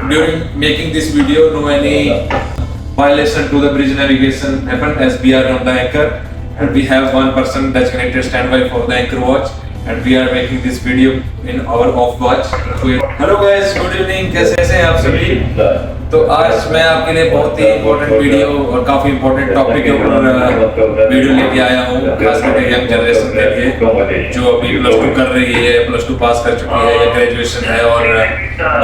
during making this video, no any violation to the bridge navigation happened, as we are on the anchor and we have one person designated standby for the anchor watch, and we are making this video in our off watch. Hello guys, good evening. कैसे हैं आप सभी? तो आज मैं आपके लिए बहुत ही इम्पोर्टेंट वीडियो और काफ़ी इम्पोर्टेंट टॉपिक के ऊपर वीडियो लेके आया हूँ, खास करके यंग जनरेशन के लिए जो अभी प्लस 2 कर रही है, प्लस 2 पास कर चुकी है या ग्रेजुएशन है और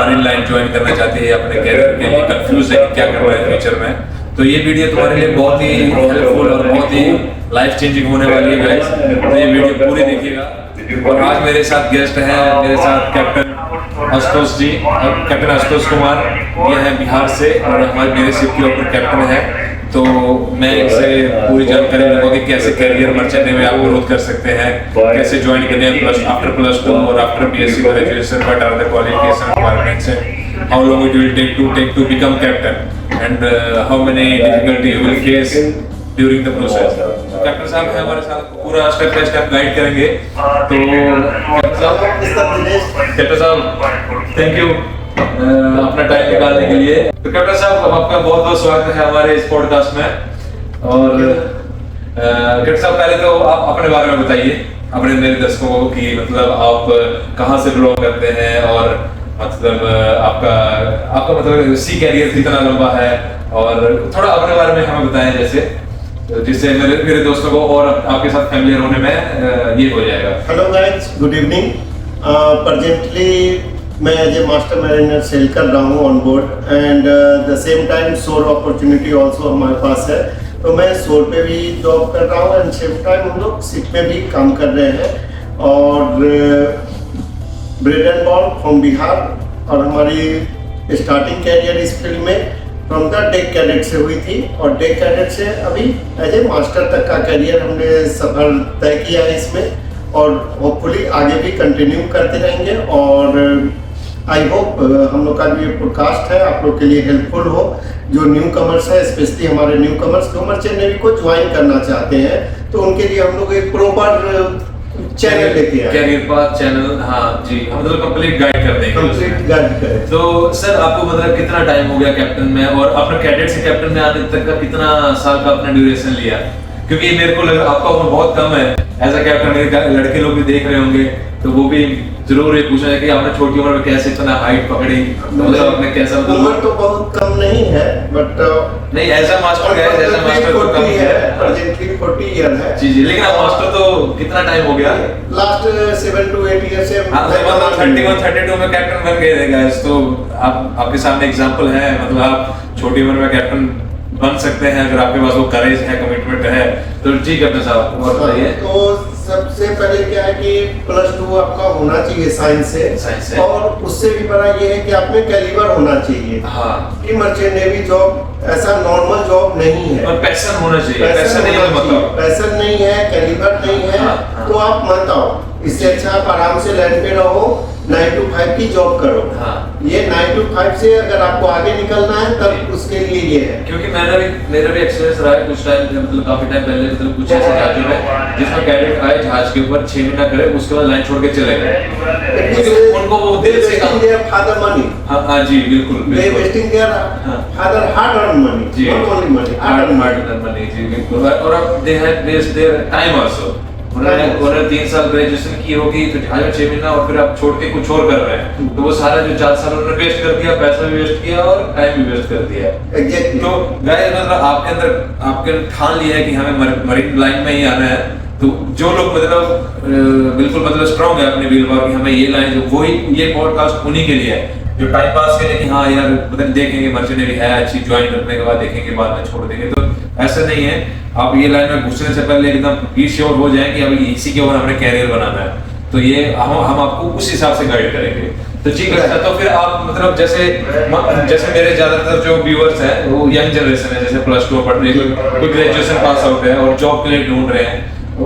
मरीन लाइन ज्वाइन करना चाहती है, अपने कैरियर के लिए कंफ्यूज है कि क्या करना है फ्यूचर में। तो ये वीडियो तुम्हारे लिए बहुत ही हेल्पफुल और बहुत ही लाइफ चेंजिंग होने वाली है गाइस, तो ये वीडियो पूरी देखिएगा। और आज मेरे साथ गेस्ट हैं, मेरे साथ कैप्टन आशुतोष जी और कैप्टन आशुतोष कुमार, ये हैं बिहार से और हमारे मेरे शिप के ऊपर कैप्टन है। तो मैं इनसे पूरी जानकारी लूंगा कि कैसे करियर मर्चेंट नेवी आप ग्रोथ कर सकते हैं, कैसे ज्वाइन करने हैं प्लस 2 और after BSc graduation, what are the qualification requirements, how long it will take to become captain and how many difficulty you will face during the process. Captain साहब है हमारे साथ, पूरा स्टेप बाय स्टेप गाइड करेंगे। तो captain साहब thank you अपना time निकालने के लिए। तो कैप्टन साहब आपका बहुत बहुत स्वागत है हमारे इस पॉडकास्ट में। और कैप्टन साहब पहले तो आप अपने बारे में बताइए अपने मेरे दर्शकों को कि मतलब आप कहाँ से बिलोंग करते हैं और मतलब आपका मतलब सी कैरियर कितना लंबा है, और थोड़ा अपने बारे में हमें बताएं जैसे, जिससे मेरे दोस्तों को और आपके साथ फैमिलियर होने में ये हो जाएगा। Hello guys, good evening. Presently मैं as a master mariner sail कर रहा हूँ on board and the same time shore opportunity also हमारे पास है, तो मैं शोर पे भी जॉब कर रहा हूँ एंड सेम टाइम हम लोग शिप में भी काम कर रहे हैं। और bread and ball from Bihar, और हमारी स्टार्टिंग कैरियर इस फील्ड में फ्रॉम द डेक कैडेट से हुई थी, और डेक कैडेट से अभी एज ए मास्टर तक का करियर हमने सफल तय किया है इसमें, और होपफुली आगे भी कंटिन्यू करते रहेंगे। और आई होप हम लोग का जो ये पॉडकास्ट है आप लोग के लिए हेल्पफुल हो, जो न्यू कमर्स है, स्पेशली हमारे न्यू कमर्स जो मर्चेंट नेवी को ज्वाइन करना चाहते हैं, तो उनके लिए हम लोग एक प्रॉपर चैनल लेके आए, कैरियर पाथ चैनल। हाँ जी, हम मतलब कंप्लीट गाइड कर देंगे, कंप्लीट गाइड करें। तो सर आपको मतलब कितना टाइम हो गया कैप्टन में, और अपने कैडेट से कैप्टन में आने तक का कितना साल का अपना ड्यूरेशन लिया? क्योंकि मेरे को लग रहा आपका उम्र बहुत कम है एज अ कैप्टन, मेरे लड़के लोग भी देख रहे होंगे तो वो भी जरूर ये पूछेंगे कि आपने छोटी उम्र में कैसे इतना हाइट पकड़ी, मतलब आपने कैसा मतलब उम्र तो बहुत कम नहीं है बट नहीं एज अ मास्टर है, एज अ मास्टर तो कम है, प्रेजेंटली 40 ईयर है जी, लेकिन आप मास्टर तो कितना टाइम हो गया? लास्ट 7 to 8 ईयर से। हाँ, तो मतलब 31-32 में कैप्टन बन गए थे गाइस, तो आपके सामने एग्जांपल है, मतलब आप छोटी उम्र में कैप्टन बन सकते हैं अगर आपके पास वो करेज है, कमिटमेंट है। तो जी कैप्टन साहब बताइए। तो सबसे पहले क्या है कि प्लस 2 आपका होना चाहिए साइंस से, और उससे भी बड़ा ये है कि आप में कैलिबर होना चाहिए। हाँ, कि मर्चेंट नेवी जॉब ऐसा नॉर्मल जॉब नहीं है, और पैशन होना चाहिए, पैशन नहीं है मतलब पैशन नहीं है, कैलिबर नहीं है। हाँ। तो आप मत आओ, इससे अच्छा आप आराम से लैंड पे रहो, 9 to 5 की जॉब करो। हाँ। ये 9 to 5 से अगर आपको आगे निकलना है तब उसके लिए ये है। क्योंकि मेरा भी एक्सपीरियंस रहा है कुछ टाइम, मतलब काफी टाइम पहले, मतलब कुछ ऐसे जाते में जिसमें कैडेट आए जहाज के ऊपर 6 महीना करे, उसके बाद लाइन छोड़ के चले गए, उनको वो दिल से काम फादर मनी। हाँ जी बिल्कुल बिल्कुल, wasting their father hard earn money, जी, not only money, hard earn money जी बिल्कुल। और अब they have waste their time also, उन्होंने 3 साल ग्रेजुएशन की होगी तो जहाज में 6 महीना, और फिर आप छोड़ के कुछ और कर रहे हैं, तो वो सारा जो 4 साल उन्होंने वेस्ट कर दिया, पैसा भी वेस्ट किया और टाइम भी वेस्ट कर दिया। एग्जैक्टली। तो गाइस मतलब आपके ठान लिया है कि हमें मरीन लाइन में ही आना है, तो जो लोग मतलब बिल्कुल मतलब स्ट्रांग है अपने व्हील पर कि हमें ये लाइन, जो वही ये पॉडकास्ट उन्हीं के लिए है जो टाइम पास के लिए कि हाँ यार मतलब देखेंगे मर्चेंट नेवी है अच्छी, ज्वाइन करने के बाद देखेंगे, बाद में छोड़ देंगे। तो ऐसा नहीं है, आप ये लाइन में घुसने से पहले एकदम बी श्योर हो जाए कि अभी इसी के ऊपर हमने कैरियर बनाना है, तो ये हम आपको उस हिसाब से गाइड करेंगे। तो ठीक है, तो फिर आप मतलब जैसे मेरे ज्यादातर जो व्यूअर्स हैं वो यंग जनरेशन है, जैसे प्लस 2 पढ़ रही है, कोई ग्रेजुएशन पास आउट है और जॉब के लिए ढूंढ रहे हैं,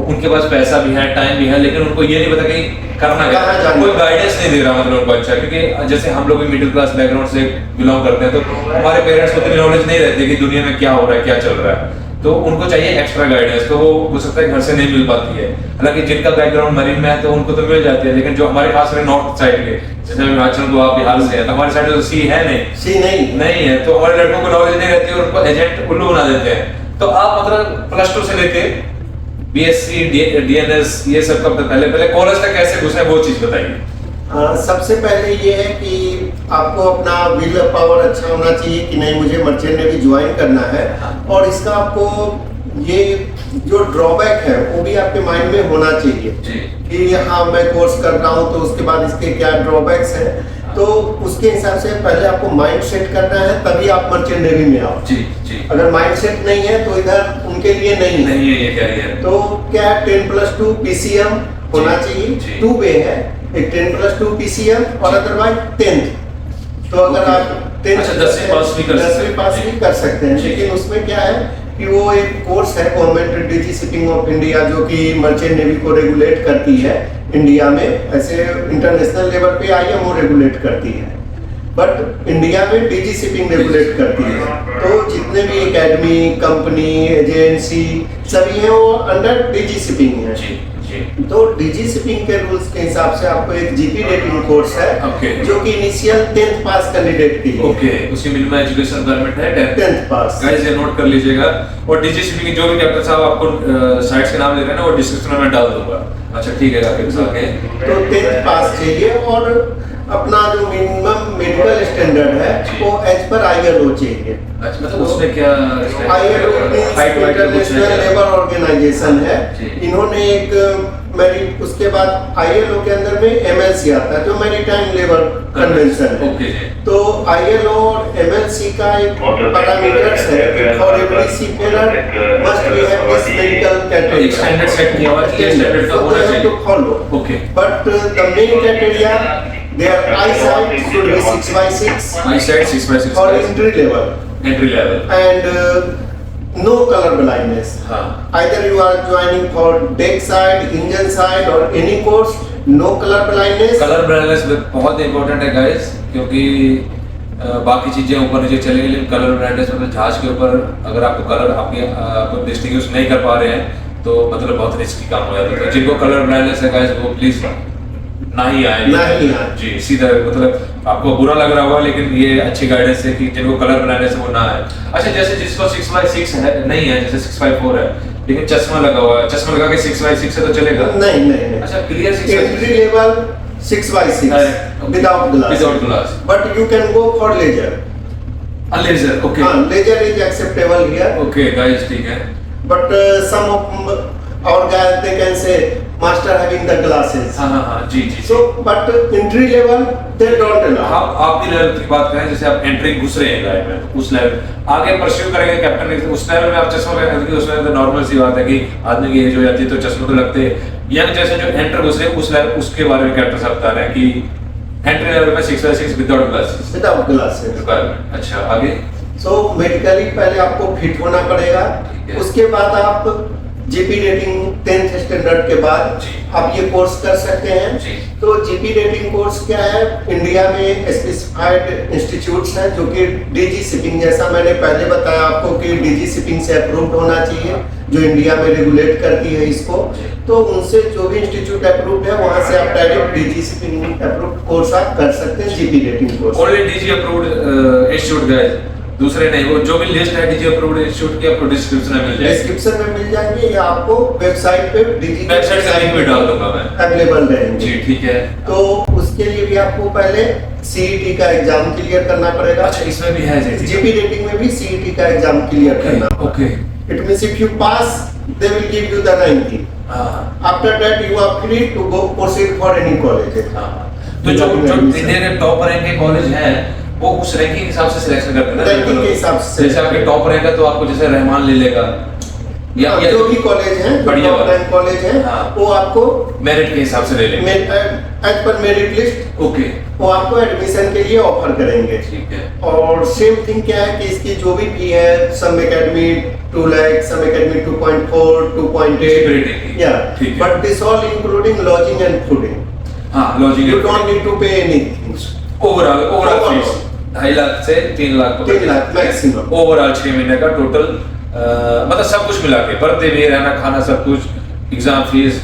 उनके पास पैसा भी है, टाइम भी है, लेकिन उनको ये नहीं पता कि करना क्या, कोई गाइडेंस नहीं दे रहा मतलब उनको अच्छा। क्योंकि जैसे हम लोग भी मिडिल क्लास बैकग्राउंड से बिलोंग करते हैं, तो हमारे पेरेंट्स को इतनी नॉलेज नहीं रहती कि दुनिया में क्या हो रहा है, क्या चल रहा है। तो उनको चाहिए एक्स्ट्रा गाइडेंस, तो वो हो सकता है घर से नहीं मिल पाती है। हालांकि जिनका बैकग्राउंड मरीन में है तो उनको तो मिल जाती है, लेकिन जो हमारे खास करके नॉर्थ साइड के, जैसे हिमाचल को आप बिहार से है, तो हमारे साइड तो सी है नहीं, सी नहीं है, तो हमारे लड़कों को नॉलेज नहीं रहती और उनको एजेंट उल्लू बना देते हैं। तो आप मतलब +2 से लेके बीएससी डीएनएस ये सब का पहले कॉलेज तक कैसे घुसे वो चीज बताइए। सबसे पहले ये है कि आपको अपना विल पावर अच्छा होना चाहिए कि नहीं मुझे मर्चेंट नेवी ज्वाइन करना है, और इसका आपको ये जो ड्रॉबैक है वो भी आपके माइंड में होना चाहिए कि हाँ मैं कोर्स कर रहा हूँ तो उसके बाद इसके क्या ड्रॉबैक्स हैं, तो उसके हिसाब से पहले आपको माइंड सेट करना है, तभी आप मर्चेंट नेवी में आओ। अगर माइंड सेट नहीं है तो इधर उनके लिए नहीं है ये कैरियर। तो क्या 10+2 PCM होना चाहिए, 2 वे है, एक 10+2 PCM और अदरवाइज 10th। तो अगर आप 10th 10वीं पास भी कर सकते हैं, लेकिन उसमें क्या है कि वो एक कोर्स है government DG shipping of India जो कि मर्चेंट नेवी को रेगुलेट करती है इंडिया में, ऐसे इंटरनेशनल लेवल पे IMO रेगुलेट करती है, बट इंडिया में डीजी शिपिंग रेगुलेट करती है। तो जितने भी एकेडमी, कंपनी, एजेंसी सभी हैं वो अंडर डीजी शिपिंग है। तो डीजी शिपिंग के रूल्स के हिसाब से आपको एक जीपी रेटिंग कोर्स है जो कि इनिशियल 10th पास कैंडिडेट के लिए उसकी मिनिमम एजुकेशन रिक्वायरमेंट है 10th पास। गाइस ये नोट कर लीजिएगा, और डीजी शिपिंग जो भी कैप्टन साहब आपको साइट्स के नाम दे रहे हैं ना वो डिस्क्रिप्शन में डाल दूंगा। अच्छा ठीक है आगे। तो 10th पास चाहिए और अपना जो मिनिमम मेडिकल स्टैंडर्ड है वो एज पर ILO चाहिए। अच्छा मतलब उसमें क्या ILO इंटरनेशनल लेबर ऑर्गेनाइजेशन है, इन्होंने एक मेरिट, उसके बाद ILO के अंदर में MLC आता है जो मैरीटाइम लेबर कन्वेंशन है। तो ILO और MLC का एक पैरामीटर्स है for every seafarer must be have this medical category, standard set किया हुआ है, स्टैंडर्ड का होना चाहिए to follow. But the main criteria their eyesight should be 6/6, eyesight 6/6 for entry level, and no color blindness. Either you are joining for deck side, engine side or any course, no color blindness. Color blindness बहुत important है guys, क्योंकि बाकी चीजें ऊपर नीचे चलेंगी, लेकिन colour brightness मतलब जहाज के ऊपर अगर आपको कलर आपको डिस्टिंग्विश नहीं कर पा रहे हैं तो मतलब बहुत रिस्की काम हो जाता है। जिनको कलर ब्राइटनेस है गाइस वो प्लीज ना ही आए जी, सीधा मतलब आपको बुरा लग रहा होगा लेकिन ये अच्छी गाइडेंस है कि जिनको कलर ब्राइटनेस है वो ना आए। अच्छा जैसे जिसको 6/6 है नहीं है, जैसे 6/4 है लेकिन चश्मा लगा हुआ है, चश्मा लगा के 6/6 है तो चलेगा? नहीं। अच्छा clear 6 entry level 6/6 without glass, but you can go for laser. Laser, okay. Laser is acceptable here. Okay guys, ठीक है। But some of our guys they can say master having the glasses. हाँ जी। So but entry level they don't allow. आप भी level की बात करें, जैसे आप एंट्री घुस रहे हैं गाइड में उस लेवल आगे परस्यू करेंगे कैप्टन, उस लेवल में आप चश्मा पहनेंगे, उस लेवल तो नॉर्मल सी बात है कि आदमी की एज हो जाती है तो चश्मे तो लगते हैं। यंग जैसे जो एंटर घुस रहे हैं उस लेवल उसके बारे में कैप्टन साहब बता रहे हैं कि एंट्री लेवल में 6/6 विदाउट ग्लासेस। रिक्वायरमेंट। अच्छा आगे। सो मेडिकली पहले आपको फिट होना पड़ेगा, उसके बाद आप जीपी रेटिंग 10th स्टैंडर्ड के बाद आप ये कोर्स कर सकते हैं। तो जीपी रेटिंग कोर्स क्या है, इंडिया में स्पेसिफाइड इंस्टीट्यूट्स हैं जो कि डीजी शिपिंग, जैसा मैंने पहले बताया आपको कि डीजी शिपिंग से अप्रूव्ड होना चाहिए जो इंडिया में रेगुलेट करती है इसको। तो उनसे जो भी इंस्टीट्यूट अप्रूव्ड है वहां से आप direct DG shipping approved course आप कर सकते हैं, GP rating course. Only DG approved institute guys, दूसरे नहीं। वो जो भी लिस्ट है डीजी अप्रूव्ड इंस्टीट्यूट की आपको डिस्क्रिप्शन में मिल जाएगी, डिस्क्रिप्शन में मिल जाएंगे या आपको वेबसाइट पे डीजी वेबसाइट का लिंक भी डाल दूंगा मैं, अवेलेबल रहेंगे जी ठीक है। तो उसके लिए भी आपको पहले सीईटी का एग्जाम क्लियर करना पड़ेगा। अच्छा इसमें भी है जीपी रेटिंग में भी सीईटी का एग्जाम क्लियर करना। Okay it means if you pass they will give you the 90, after that you are free to go proceed for any college. तो जो इंडिया के टॉप रैंक के कॉलेज हैं वो उस रैंकिंग के हिसाब से सिलेक्शन करते हैं ना, रैंकिंग के हिसाब से। जैसे आपके टॉप रैंक है तो आपको जैसे रहमान ले लेगा या जो भी कॉलेज है, बढ़िया टॉप रैंक कॉलेज है वो आपको मेरिट के हिसाब से ले लेंगे, as per merit list. Okay वो आपको एडमिशन के लिए ऑफर करेंगे, ठीक है। और सेम थिंग क्या है कि इसकी जो भी फी है, some academy 2 lakh, some academy 2.4, 2.8 या, but this all including lodging and fooding. Lodging you don't need to pay anything. Overall fees 2.5 lakh से 3 लाख मैक्सिमम, ओवरऑल 6 महीने का टोटल मतलब सब कुछ मिला के, बर्थडे भी, रहना खाना सब कुछ, एग्जाम फीस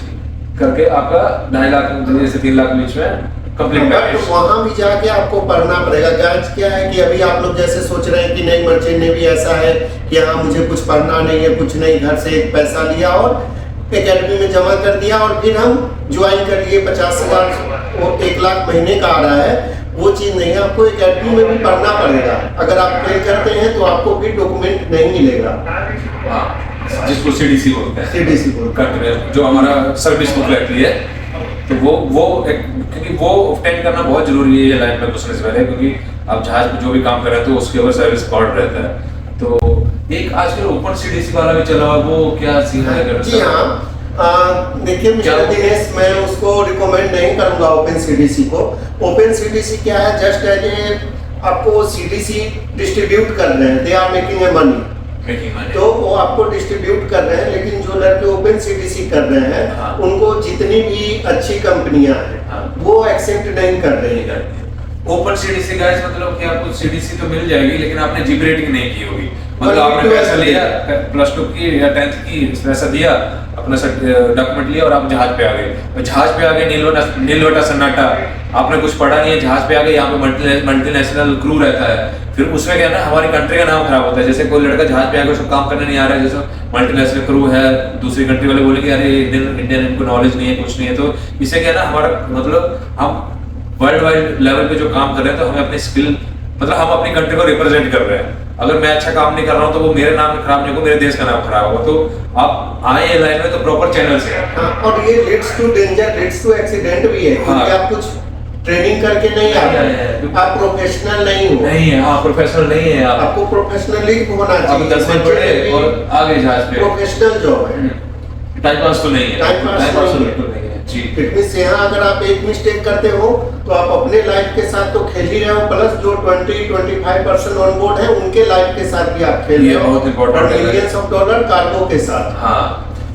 करके आपका 2.5 लाख से 3 लाख के बीच में कंप्लीट बट पैकेज। वहाँ भी जाके आपको पढ़ना पड़ेगा। गाइस क्या है कि अभी आप लोग जैसे सोच रहे हैं कि नहीं मर्चेंट नेवी ऐसा है कि हाँ मुझे कुछ पढ़ना नहीं है, कुछ नहीं, घर से एक पैसा लिया और एकेडमी में जमा कर दिया और फिर हम ज्वाइन कर लिए, 50,000 और 1 लाख महीने का आ रहा है, वो चीज़ नहीं है। आपको एकेडमी में भी पढ़ना पड़ेगा। अगर आप फेल करते हैं तो आपको फिर डॉक्यूमेंट नहीं मिलेगा। हाँ, जिसको सीडीसी बोलते हैं, सीडीसी बोलते हैं, जो हमारा सर्विस बुक रहती है, तो वो क्योंकि वो ऑब्टेन करना बहुत जरूरी है ये लाइन में घुसने से पहले, क्योंकि आप जहाज में जो भी काम कर रहे हैं तो उसके ऊपर सर्विस कार्ड रहता है। तो एक आजकल ओपन सीडीसी वाला भी चला हुआ, वो क्या सीन है? जी हाँ, देखिए मिस्टर दिनेश, मैं उसको रिकमेंड नहीं करूंगा ओपन सीडीसी को। ओपन सीडीसी क्या है, जस्ट एज ए आपको सीडीसी डिस्ट्रीब्यूट कर रहे हैं, they are making a money, तो वो आपको डिस्ट्रीब्यूट कर रहे हैं। लेकिन जो लड़के ओपन सीडीसी कर रहे हैं, हाँ, उनको जितनी भी अच्छी कंपनियां हैं, हाँ, वो एक्सेप्ट नहीं कर रही है। ओपन सीडीसी गाइस, मतलब कि आपको सीडीसी तो मिल जाएगी लेकिन आपने जीप रेटिंग नहीं की होगी, मतलब आपने पैसा लिया +2 की या 10th की पैसा दिया, अपना डॉक्यूमेंट लिया और आप जहाज पे आ गए, और जहाज पे आ गए नीलवटा सन्नाटा, आपने कुछ पढ़ा नहीं है, जहाज पे आ गए, यहाँ पे मल्टीनेशनल क्रू रहता है, फिर उसमें क्या है ना, हमारी कंट्री का नाम खराब होता है। जैसे कोई लड़का जहाज पे आकर उसको काम करने नहीं आ रहा है, जैसे मल्टीनेशनल क्रू है, दूसरी कंट्री वाले बोलेंगे अरे इंडियन इनको नॉलेज नहीं है, कुछ नहीं है, तो इससे क्या है ना, हमारा मतलब हम वर्ल्ड वाइड लेवल पे जो काम कर रहे हैं तो हमें अपनी स्किल, मतलब हम अपनी कंट्री को रिप्रेजेंट कर रहे हैं। अगर मैं अच्छा काम नहीं कर रहा हूँ तो वो मेरे नाम खराब नहीं होगा, मेरे देश का नाम खराब होगा। तो आप आए ये लाइन में तो प्रॉपर चैनल से। हाँ, और ये leads to danger, leads to accident भी है, क्योंकि आप कुछ ट्रेनिंग करके नहीं आते हैं, आप प्रोफेशनल नहीं हो। नहीं है, हाँ, प्रोफेशनल नहीं है आप, आपको प्रोफेशनली होना आप चाहिए। 10 दिन पढ़े और आगे जहाज पे, प्रोफेशनल जॉब है, टाइम पास तो नहीं है, टाइम पास तो नहीं बिल्कुल नहीं है जी। इट मींस यहाँ अगर आप एक मिस्टेक करते हो तो आप अपने लाइफ के साथ तो खेल ही रहे हो, प्लस जो 20-25% ऑन बोर्ड है उनके लाइफ के साथ भी आप खेल रहे ये हो, बहुत इंपॉर्टेंट है, मिलियंस ऑफ डॉलर कार्गो के साथ। हाँ,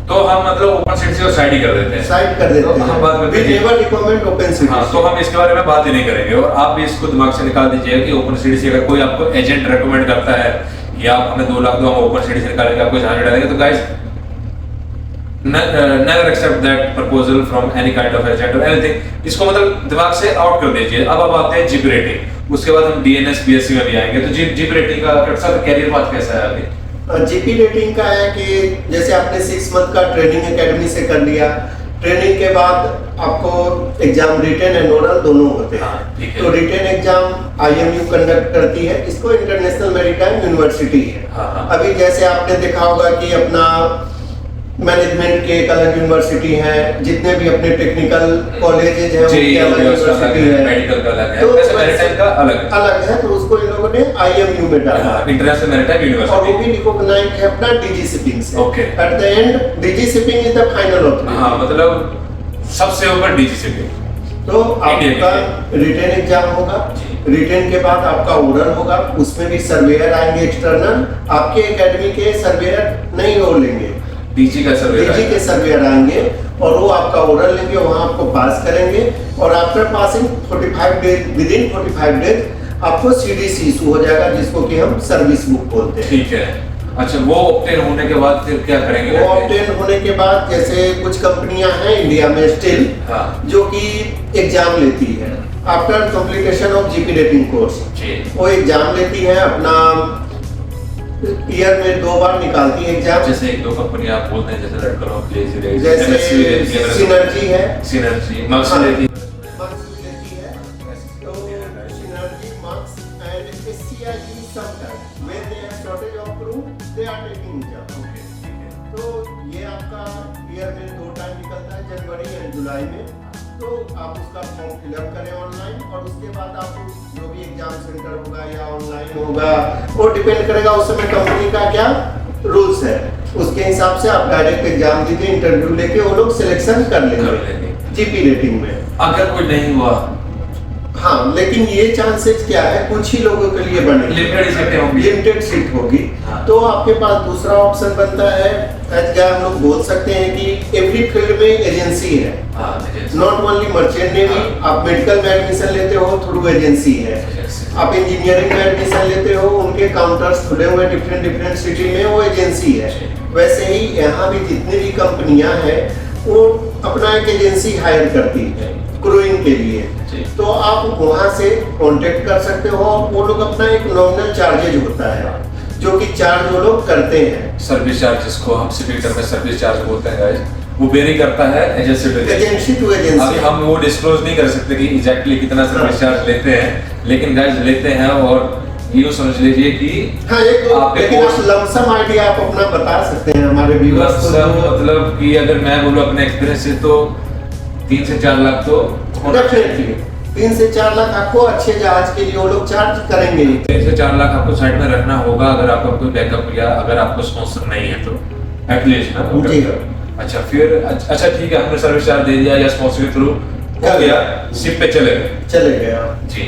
तो हम मतलब ओपन सीडीसी को साइड ही कर देते हैं, साइड कर देते तो हम बात हैं। करते We हैं, never recommend open CDC। हाँ, तो हम इसके बारे में बात ही नहीं करेंगे। और आप भी इसको दिमाग से निकाल दीजिएगा कि ओपन सीडीसी अगर कोई आपको एजेंट रेकमेंड करता है या आप हमें 2 लाख दो, हम ओपन सीडीसी निकालेंगे, आपको जहाज में डालेंगे, तो guys never accept that proposal from any kind of agent or anything। इसको मतलब दिमाग से आउट कर दीजिए। अब आते हैं जीप रेटिंग, उसके बाद हम डीएनएस बीएससी में भी आएंगे। तो जीप रेटिंग का कैरियर पाथ कैसा है अभी? जीपी रेटिंग का है कि जैसे आपने 6 मंथ का ट्रेनिंग एकेडमी से कर लिया, ट्रेनिंग के बाद आपको एग्जाम रिटेन एंड ओरल दोनों होते हैं। हाँ, ठीक है। तो रिटेन एग्जाम आईएमयू कंडक्ट करती है, इसको इंटरनेशनल मैरीटाइम यूनिवर्सिटी है। हाँ। अभी जैसे आपने देखा होगा कि अपना मैनेजमेंट के एक अलग यूनिवर्सिटी है, जितने भी अपने टेक्निकल कॉलेजेज हैं उनकी अलग यूनिवर्सिटी है, मेडिकल का अलग है, तो वैसे मैरीटाइम का अलग है। तो उसको इन लोगों ने आईएमयू में डाला, इंटरनेशनल मैरीटाइम और वो यूनिवर्सिटी। भी रिकॉग्नाइज है अपना डीजी शिपिंग से। Okay। At the end DG shipping is the final authority. हाँ, मतलब सबसे ऊपर डीजी शिपिंग। तो आपका रिटेन एग्जाम होगा, रिटेन के बाद आपका ओरल होगा, उसमें भी सर्वेयर आएंगे एक्सटर्नल, आपके एकेडमी के सर्वेयर नहीं और लेंगे, डीजी का सर्वेयर, डीजी के सर्वेयर आएंगे और वो आपका ओरल लेंगे, वहाँ आपको पास करेंगे और after passing 45 days, with in 45 days आपको सीडीसी इशू हो जाएगा, जिसको कि हम सर्विस बुक बोलते हैं। ठीक है। अच्छा, वो ऑब्टेन होने के बाद फिर क्या करेंगे? वो ऑब्टेन होने के बाद जैसे कुछ कंपनियां हैं इंडिया में स्टिल, हाँ, जो कि एग्जाम लेती है after completion of GP rating course. वो एग्जाम लेती है, अपना ईयर में 2 बार निकालती है एग्जाम। जैसे 1-2 कंपनी आप बोलते हैं, जैसे रेड कलर, जैसे सिनर्जी है, सिनर्जी, मार्क्स लेती है, मार्क्स भी लेती है, तो synergy marks and SCIG sometimes when they have shortage of crew they are taking exam। तो ये आपका ईयर में 2 टाइम निकलता है, जनवरी एंड जुलाई में। तो आप उसका फॉर्म फिलअप करें ऑनलाइन, और उसके बाद आप जो भी एग्जाम सेंटर होगा या ऑनलाइन होगा, वो डिपेंड करेगा उस समय कंपनी का क्या रूल्स है, उसके हिसाब से आप डायरेक्ट एग्जाम दीजिए, इंटरव्यू लेके वो लोग सिलेक्शन कर लेंगे जीपी रेटिंग में। अगर कोई नहीं हुआ, हाँ, लेकिन ये चांसेस क्या है, कुछ ही लोगों के लिए बने, लिमिटेड सीट होगी। हाँ। तो आपके पास दूसरा ऑप्शन बनता है, हम लोग बोल सकते हैं कि एवरी फील्ड में एजेंसी है, नॉट ओनली मर्चेंट नेवी। आप मेडिकल में एडमिशन लेते हो, थ्रू एजेंसी है। आप इंजीनियरिंग में एडमिशन लेते हो, उनके काउंटर्स खुले हुए डिफरेंट डिफरेंट सिटी में, वो एजेंसी है। वैसे ही यहाँ भी जितनी भी कंपनियां हैं वो अपना एक एजेंसी हायर करती है क्रूइंग के लिए, तो आप वहाँ से कांटेक्ट कर सकते हो। वो लोग अपना एक नॉमिनल चार्जेज होता है जो कि चार्ज वो लोग करते हैं। सर्विस चार्ज जिसको हम सिटी में सर्विस चार्ज बोलते हैं गाइस, वो वेरी करता है एजेंसी टू एजेंसी टू अभी एजेंसी। हम वो डिस्क्लोज नहीं कर सकते कि एग्जैक्टली कितना सर्विस चार्ज लेते हैं, लेकिन गाइस लेते हैं। और यूँ समझ लीजिए कि हाँ, लेकिन आप लमसम आइडिया आप अपना बता सकते हैं हमारे व्यूअर्स को। मतलब कि अगर मैं बोलूँ अपने एक्सपीरियंस से तो 3 से 4 लाख तो डेफिनेटली 3 से 4 लाख आपको अच्छे जहाज के लिए वो लोग चार्ज करेंगे। 3 से 4 लाख आपको साइड में रखना होगा अगर आपका कोई बैकअप या अगर आपको स्पॉन्सर नहीं है तो एटलीस्ट ना। जी। अच्छा फिर अच्छा ठीक है, हमने सर्विस चार्ज दे दिया या स्पॉन्सर के थ्रू हो गया, शिप पे चले गए आप जी।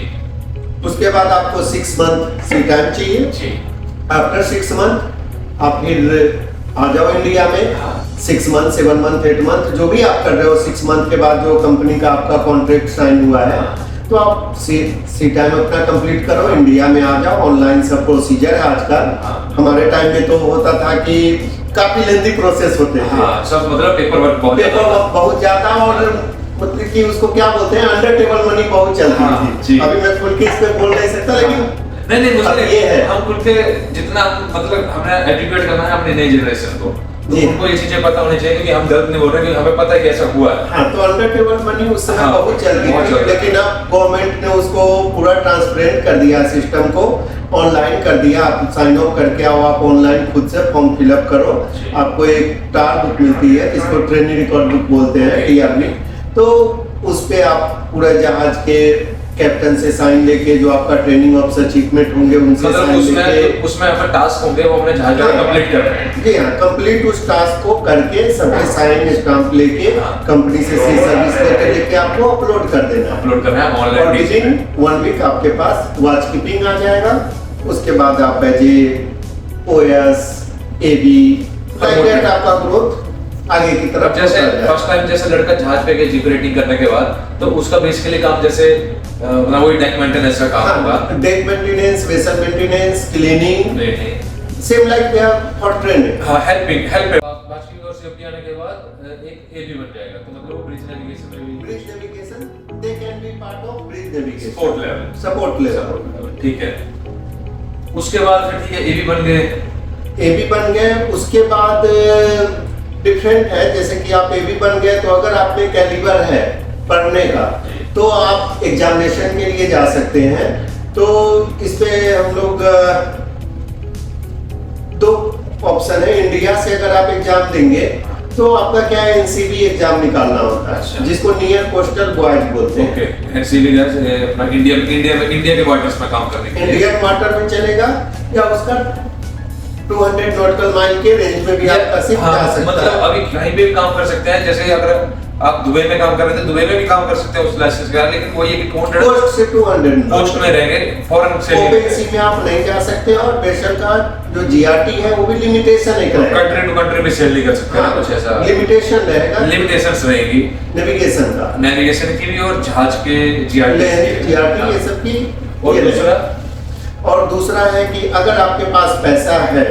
उसके बाद आपको 6 मंथ सी टाइम चाहिए जी। आफ्टर 6 मंथ आप फिर आ जाओ इंडिया में। 6 मंथ 7 मंथ 8 मंथ जो भी आप कर रहे हो, 6 मंथ के बाद जो कंपनी का आपका कॉन्ट्रैक्ट साइन हुआ है तो आप सी टाइम अपना कंप्लीट करो, इंडिया में आ जाओ। ऑनलाइन सब प्रोसीजर है आजकल। हमारे टाइम में तो होता था कि काफी लेंथी प्रोसेस होते थे। सब मतलब पेपर वर्क बहुत ज्यादा और मतलब कि उसको क्या बोलते हैं, अंडर टेबल मनी बहुत चलती थी। अभी मैं खुल के इस पे बोल नहीं सकता, लेकिन नहीं मुझे ये है हम खुल के जितना मतलब हमने एजुकेट करना है अपनी नई जनरेशन को, तो उनको ये चीजें पता होनी चाहिए कि हम गलत नहीं बोल रहे, कि हमें पता है कि ऐसा हुआ है। हाँ, तो अंडर टेबल मनी उस समय बहुत चलती थी, लेकिन अब गवर्नमेंट ने उसको पूरा ट्रांसपेरेंट कर दिया, सिस्टम को ऑनलाइन कर दिया। आप साइन अप करके आओ, आप ऑनलाइन खुद से फॉर्म फिलअप करो, आपको एक टार बुक मिलती है जिसको ट्रेनिंग रिकॉर्ड बुक बोलते हैं, TRB। तो उस पे आप पूरा जहाज के कैप्टन से साइन लेके, जो आपका ट्रेनिंग ऑफिसर चीफमेट होंगे उनसे मतलब साइन लेके, उसमें अपने टास्क होंगे वो अपने जहाज में कंप्लीट कर रहे हैं। जी हाँ, कंप्लीट उस टास्क को करके सबके साइन स्टाम्प लेके कंपनी से सी सर्विस लेटर लेके आपको अपलोड कर देना, अपलोड करना है ऑनलाइन। और विदिन 1 वीक आपके पास वॉच कीपिंग आ जाएगा। उसके बाद आप as OS AB like that आपका ग्रोथ आगे की तरफ। जैसे फर्स्ट टाइम जैसे लड़का जहाज पे गया जीप रेटिंग करने के बाद, तो उसका बेसिकली काम जैसे मतलब वही डेक मेंटेनेंस का काम होगा। Deck maintenance, vessel maintenance, cleaning, same like they are for training. हां, हेल्पिंग बाकी और सेफ्टी आने के बाद एक AB बन जाएगा, तो मतलब वो ब्रिज नेविगेशन में भी, bridge navigation they can be part of bridge navigation support level. ठीक है, उसके बाद फिर ठीक है AB बन गए। AB बन गए, उसके बाद डिफरेंट है, जैसे कि आप AB बन गए तो अगर आप में कैलिबर है पढ़ने का तो आप एग्जामिनेशन के लिए जा सकते हैं। तो इस पे हम लोग 2 ऑप्शन है। इंडिया से अगर आप एग्जाम देंगे तो आपका क्या है, NCB एग्जाम निकालना होता है, जिसको नियर कोस्टल बॉयज बोलते हैं। ओके, NCB अपना इंडिया के वाटर्स में काम करने के लिए, इंडियन वाटर में चलेगा या उसका 200 नॉटिकल माइल के रेंज में भी आप शिप जा सकते हैं। मतलब अभी कहीं पे भी काम कर सकते हैं। जैसे अगर आप दुबई में काम कर रहे थे, दुबई में भी काम कर सकते हैं उस लाइसेंस के, लेकिन वो ये कि 200 कोस्ट से 200 कोस्ट में रहेंगे, फॉरेन से ओपन सी में आप नहीं जा सकते। और बेशक का जो GRT है वो भी लिमिटेशन है, कंट्री टू कंट्री भी सेल नहीं कर सकते ना, कुछ ऐसा लिमिटेशन रहेगा, लिमिटेशंस रहेगी नेविगेशन का, नेविगेशन की भी और जहाज के GRT ये सब की। और दूसरा है कि अगर आपके पास पैसा है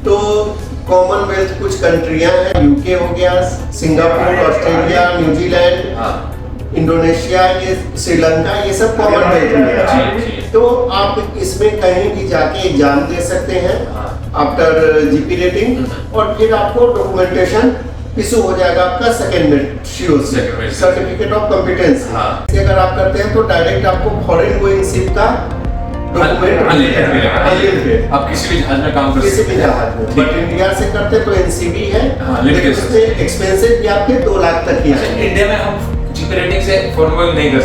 तो कॉमनवेल्थ कुछ कंट्रियां हैं, UK हो गया, सिंगापुर, ऑस्ट्रेलिया, न्यूजीलैंड, इंडोनेशिया, ये श्रीलंका, ये सब कॉमनवेल्थ में है। तो आप इसमें कहीं भी जाके एग्जाम दे सकते हैं आफ्टर GP रेटिंग, और फिर आपको डॉक्यूमेंटेशन इशू हो जाएगा आपका सेकंड सर्टिफिकेट ऑफ कॉम्पिटेंस। अगर आप करते हैं तो डायरेक्ट आपको फॉरेन गोइंग शिप का अनलिमिटेड, आप किसी भी जहाज में काम कर किसी भी जहाज में। बट इंडिया से करते तो NCB है, लेकिन उसमें एक्सपेंसेस भी आपके 2 लाख तक ही है। इंडिया में हम GP रेटिंग से फॉरेन गोइंग नहीं कर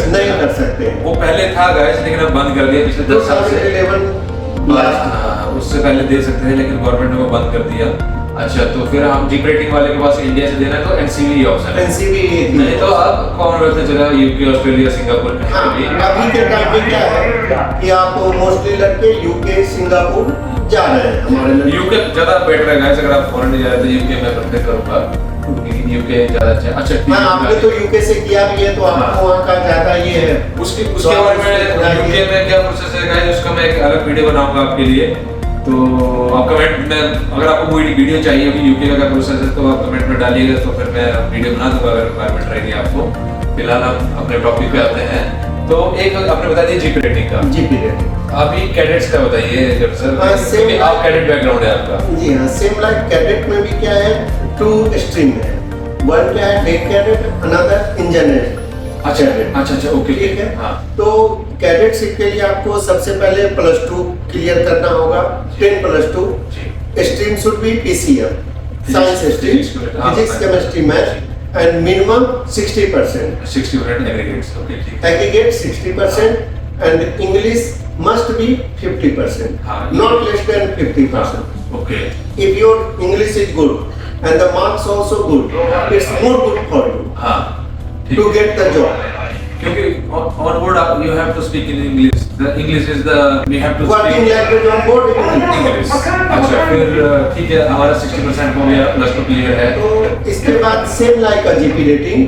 सकते। वो पहले था गाइस, लेकिन अब बंद कर दिया पिछले 10 साल से। 2011 उससे पहले दे सकते थे, लेकिन गवर्नमेंट ने वो बंद कर दिया। अच्छा, तो फिर हम GP रेटिंग वाले के पास इंडिया से देना है तो NCB ही ऑप्शन है। NCB नहीं तो आप कॉमनवेल्थ में चला, UK, ऑस्ट्रेलिया, सिंगापुर कहीं भी। अभी के टाइम में क्या है कि आप मोस्टली लड़के UK, सिंगापुर जा रहे हैं। हमारे UK ज्यादा बेटर है गाइस, अगर आप फॉरेन नहीं जा रहे तो UK में प्रेफर करूंगा। यूके ज्यादा अच्छा है। अच्छा ठीक हाँ, आपने तो यूके से किया भी है तो आपको वहाँ का ज्यादा ये है। उसके बारे में यूके में क्या प्रोसेस है गाइस, उसका मैं एक अलग वीडियो बनाऊंगा आपके लिए। तो आप कमेंट में, अगर आपको कोई वीडियो चाहिए अभी यूके का क्या प्रोसेस है तो आप कमेंट में डालिएगा, तो फिर मैं वीडियो बना दूंगा अगर रिक्वायरमेंट रहेगी आपको। फिलहाल हम अपने टॉपिक पे आते हैं। तो एक आपने बता दिया जीपी रेटिंग का। जीपी रेटिंग अभी कैडेट्स का बताइए जब सर, क्योंकि आप कैडेट बैकग्राउंड है आपका। जी हाँ, सेम लाइक कैडेट में भी क्या है, 2 स्ट्रीम है। वन क्या है, डे कैडेट, अनदर इंजीनियर। अच्छा ओके ठीक है। हाँ। तो कैडेटशिप के लिए आपको सबसे पहले +2 क्लियर करना होगा, 10+2। Stream should be PCM, science stream, physics, chemistry, math, and minimum 60%. 60% aggregates. Okay, ठीक है। Aggregate 60% and English must be 50%. हाँ, not less than 50%. Okay. If your English is good and the marks also good, it's more good for you हाँ, to get the job. क्योंकि on board you have to speak in English. The English is the we have to Working speak language on board English. अच्छा फिर ठीक है, हमारा 60% हो गया, +2 clear है। तो इसके बाद सेम लाइक का जीपी रेटिंग